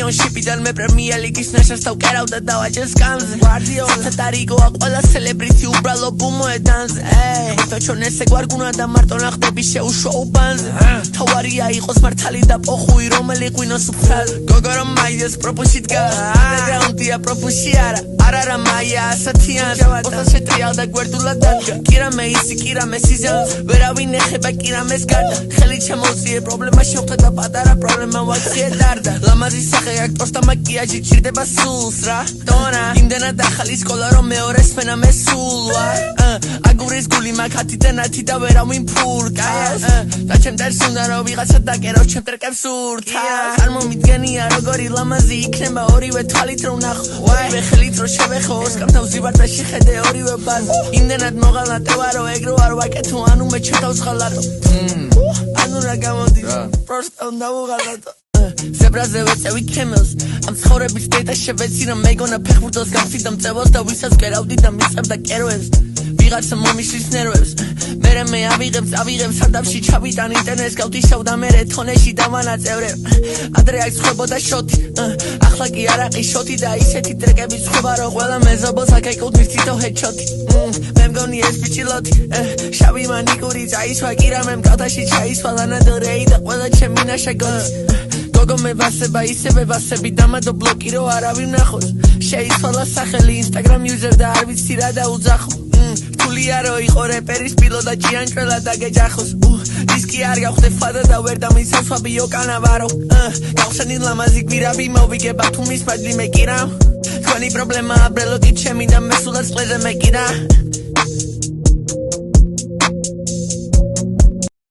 Championship-იდან მე პრემიერ ლიგის ნაშას დავკერავდა დავაჭერს კამზე სათარიგოა ყველა სელებრიტი უბრალო ბუმოედანზე თოჩონესე გვარგუნა და მარტო ნახდები შეუშოუ ბანზე თავარია იყოს მართალი და პოხუი რომელი ღვინოს უფრაზე გოგო რომ მაიას პროპუსით გაგრაუნდია პროპუსი არა მაია ასათიან ოთას შეტრიალდა გვერდულად დადგა კირამე ისი კირამე სიზონს ვერავინ ეხება კირამეს გარდა ხელი ჩამოუწიე პრობლემა შევხვდა და პატარა პრობლემა ვაქციე დარდა ლამაზი სახე აქტორს და მაკიაჟი ჭირდება სულს რა დონა იმდენად ახალი სკოლა რომ მეორეს ფენამე სულვა აგურის გული მაგათი და ნათი და ვერავინ ფურკას და ჩემ ტერს უნდა რომ ვიღაცა დაკერავ ჩემ ტრეკებს ურთა არ მომიდგენია როგორი ლამაზი იქნება ორივე თვალით რომ ნახო ორივე ხელით რომ შევეხო ოსკამთავზი ვარ და შეხედე ორივე ბაზა იმდენად მოღალატევა რომ ეგრო არ ვაკეთო ანუ მე ჩემთავს ხალატო ანუ რა გამოდის პროსტა უნდა ვუღალატო ზებრაზე ვეწევი კემელს ამ ცხოვრების დედა შევეცი რომ მეგონა ფეხბურთელს გამცი და მწევოს და ვისაც გერავდი და მისწევდა კეროებს ვიღაცა მომისლის ნერვებს მე ავიღებ სადავში ჩავიტან ინტერნეტს გავდიშავდა მე თონეში დავანაწევრებ ადრე აქ ხვებოდა შოთი ახლა კი არაყი შოთი და ისეთი ტრეკები ხვება რომ ყველა მეზობელს აქ ეკუთვნის თითო ჰედშოთი მე მგონი ეს ბიჭილოთი შავი მანიკური წაისვა კირამემ კალთაში ჩაისვა ლანა დელ რეი და ყველა ჩემი ნაშაგოთი გოგო მე ვასება ისევე ვასები დამადო ბლოკი რო არავინ ნახოს შეიცვალა სახელი ინსტაგრამ იუზერ და არ ვიცი რა დაუძახო რთულია რო იყო რეპერის პილო და ჭიანჭველა დაგეჯახოს დისკი არ გავხდე ფადა და ვერ დამისასვაბიო კანავარო გავხსენილ ლამაზი გვირაბი მოვიგე ბათუმის ფაჯი მე კირა თქვენი პრობლემაა ბრელოკი ჩემი და მე სულაც ყლეზე მე კირა